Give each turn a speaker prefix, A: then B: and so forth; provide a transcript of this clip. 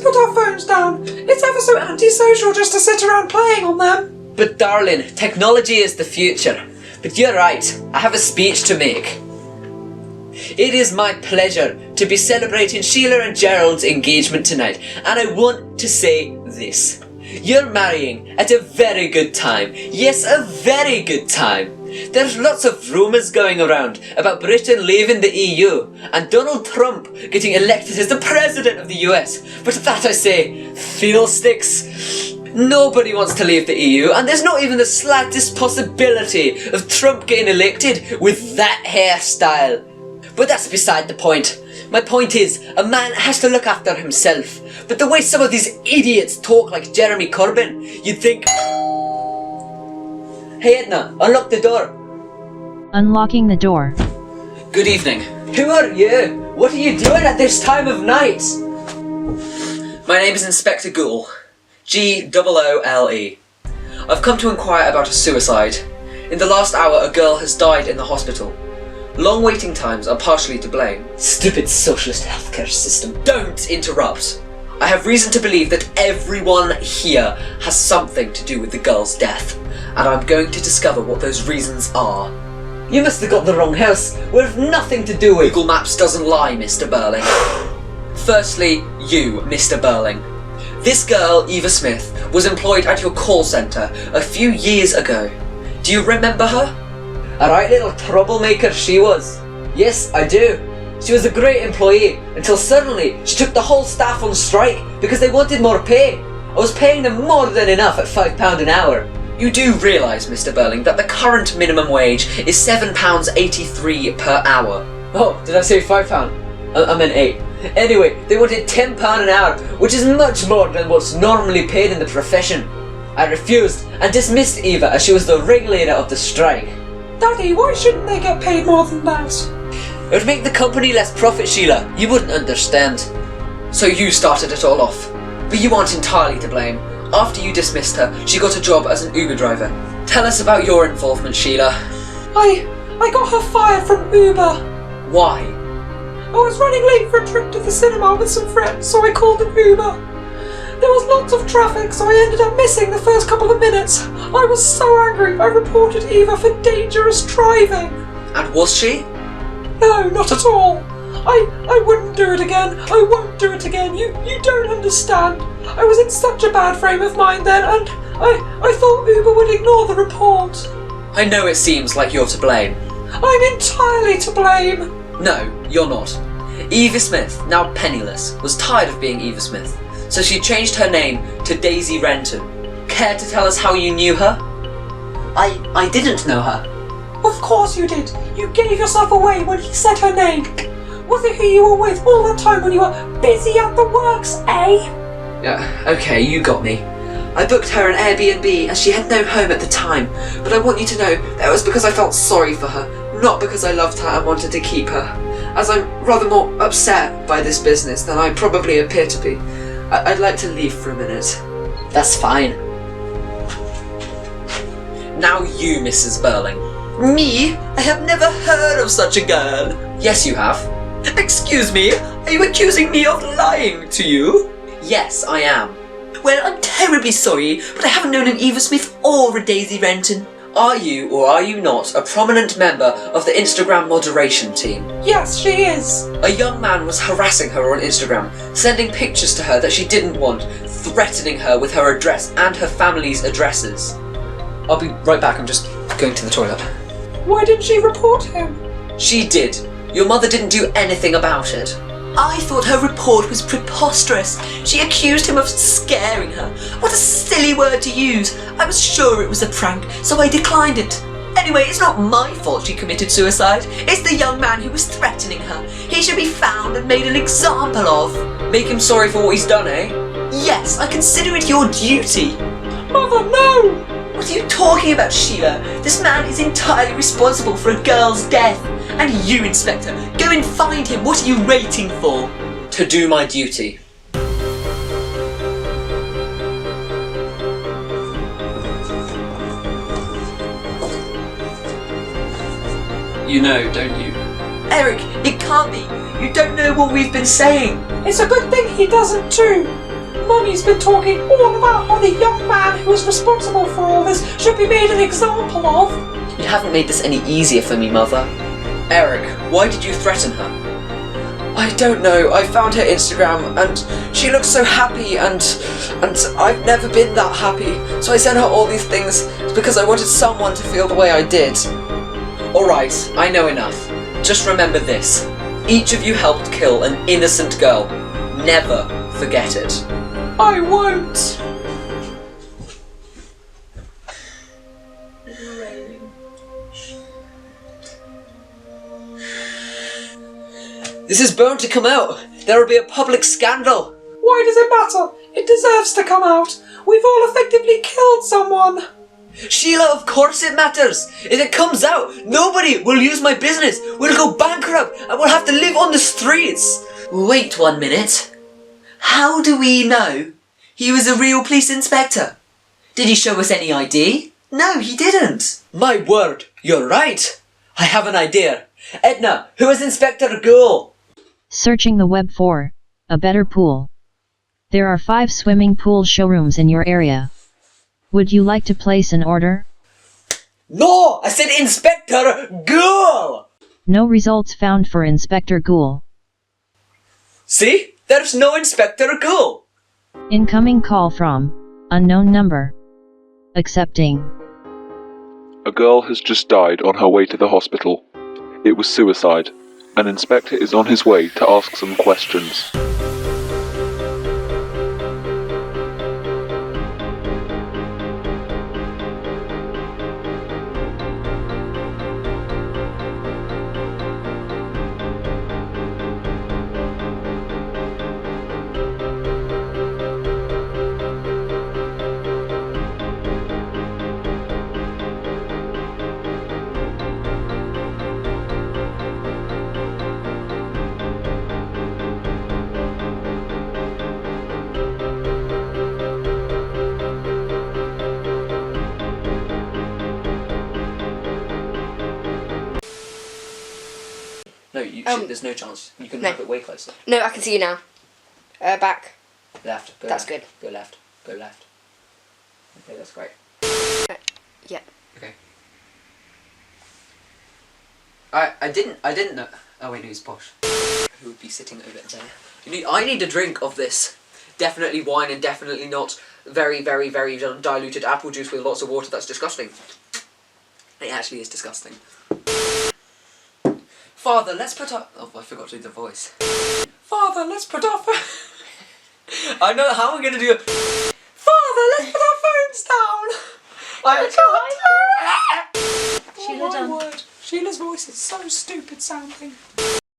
A: put our phones down. It's ever so antisocial just to sit around playing on them.
B: But darling, technology is the future. But you're right, I have a speech to make. It is my pleasure to be celebrating Sheila and Gerald's engagement tonight, and I want to say this. You're marrying at a very good time. Yes, a very good time. There's lots of rumours going around about Britain leaving the EU and Donald Trump getting elected as the President of the US. But that I say, fiddlesticks. Nobody wants to leave the EU, and there's not even the slightest possibility of Trump getting elected with that hairstyle. But that's beside the point. My point is, a man has to look after himself. But the way some of these idiots talk like Jeremy Corbyn, you'd think... Hey Edna, unlock the door.
C: Unlocking the door.
B: Good evening. Who are you? What are you doing at this time of night? My name is Inspector Goole. Goole. I've come to inquire about a suicide. In the last hour, a girl has died in the hospital. Long waiting times are partially to blame. Stupid socialist healthcare system. Don't interrupt. I have reason to believe that everyone here has something to do with the girl's death, and I'm going to discover what those reasons are. You must have got the wrong house. We've nothing to do with... Google Maps doesn't lie, Mr. Burling. Firstly, you, Mr. Burling. This girl, Eva Smith, was employed at your call centre a few years ago. Do you remember her? A right little troublemaker she was. Yes, I do. She was a great employee until suddenly she took the whole staff on strike because they wanted more pay. I was paying them more than enough at £5 an hour. You do realise, Mr. Burling, that the current minimum wage is £7.83 per hour. Oh, did I say £5? I meant 8. Anyway, they wanted £10 an hour, which is much more than what's normally paid in the profession. I refused and dismissed Eva as she was the ringleader of the strike.
A: Daddy, why shouldn't they get paid more than that?
B: It would make the company less profit, Sheila. You wouldn't understand. So you started it all off. But you aren't entirely to blame. After you dismissed her, she got a job as an Uber driver. Tell us about your involvement, Sheila.
A: I got her fired from Uber.
B: Why?
A: I was running late for a trip to the cinema with some friends, so I called an Uber. There was lots of traffic, so I ended up missing the first couple of minutes. I was so angry, I reported Eva for dangerous driving.
B: And was she?
A: No, not at all. I wouldn't do it again. I won't do it again. You don't understand. I was in such a bad frame of mind then, and I thought Uber would ignore the report.
B: I know it seems like you're to blame.
A: I'm entirely to blame.
B: No, you're not. Eva Smith, now penniless, was tired of being Eva Smith, so she changed her name to Daisy Renton. Care to tell us how you knew her? I didn't know her.
A: Of course you did. You gave yourself away when he said her name. Was it who you were with all that time when you were busy at the works, eh?
B: Yeah, okay, you got me. I booked her an Airbnb as she had no home at the time, but I want you to know that it was because I felt sorry for her, not because I loved her and wanted to keep her, as I'm rather more upset by this business than I probably appear to be. I'd like to leave for a minute. That's fine. Now you, Mrs. Burling. Me? I have never heard of such a girl. Yes, you have. Excuse me, are you accusing me of lying to you? Yes, I am. Well, I'm terribly sorry, but I haven't known an Eva Smith or a Daisy Renton. Are you or are you not a prominent member of the Instagram moderation team?
A: Yes, she is.
B: A young man was harassing her on Instagram, sending pictures to her that she didn't want, threatening her with her address and her family's addresses. I'll be right back, I'm just going to the toilet.
A: Why didn't she report him?
B: She did. Your mother didn't do anything about it. I thought her report was preposterous. She accused him of scaring her. What a silly word to use. I was sure it was a prank, so I declined it. Anyway, it's not my fault she committed suicide. It's the young man who was threatening her. He should be found and made an example of. Make him sorry for what he's done, eh? Yes, I consider it your duty.
A: Mother, no!
B: What are you talking about, Sheila? This man is entirely responsible for a girl's death. And you, Inspector, go and find him. What are you waiting for? To do my duty. You know, don't you? Eric, it can't be. You don't know what we've been saying.
A: It's a good thing he doesn't too. and Mummy's been talking all about how the young man who was responsible for all this should be made an example of.
B: You haven't made this any easier for me, Mother. Eric, why did you threaten her? I don't know. I found her Instagram and she looks so happy and I've never been that happy. So I sent her all these things because I wanted someone to feel the way I did. Alright, I know enough. Just remember this. Each of you helped kill an innocent girl. Never forget it.
A: I won't.
B: This is bound to come out. There will be a public scandal.
A: Why does it matter? It deserves to come out. We've all effectively killed someone.
B: Sheila, of course it matters. If it comes out, nobody will use my business. We'll go bankrupt and we'll have to live on the streets. Wait 1 minute. How do we know he was a real police inspector? Did he show us any ID? No, he didn't. My word, you're right. I have an idea. Edna, who is Inspector Ghoul?
C: Searching the web for a better pool. There are 5 swimming pool showrooms in your area. Would you like to place an order?
B: No, I said Inspector Ghoul!
C: No results found for Inspector Ghoul.
B: See? There's no Inspector Ghoul.
C: Incoming call from unknown number. Accepting.
D: A girl has just died on her way to the hospital. It was suicide. An inspector is on his way to ask some questions.
B: No, there's no chance. You can
E: No.
B: have it way closer.
E: No, I can see you now. Back.
B: Left. Go
E: That's
B: left.
E: good.
B: Go left. Go left. Okay, that's great.
E: Yeah.
B: Okay. I didn't know. Oh wait, no, he's posh. Who would be sitting over there? I need a drink of this. Definitely wine and definitely not very, very, very diluted apple juice with lots of water. That's disgusting. It actually is disgusting. Father, let's put up. Oh, I forgot to do the voice. Father, let's put off. I know how we're gonna do it. Father, let's put our phones down. I can't.
A: Oh my word. Sheila's voice is so stupid sounding.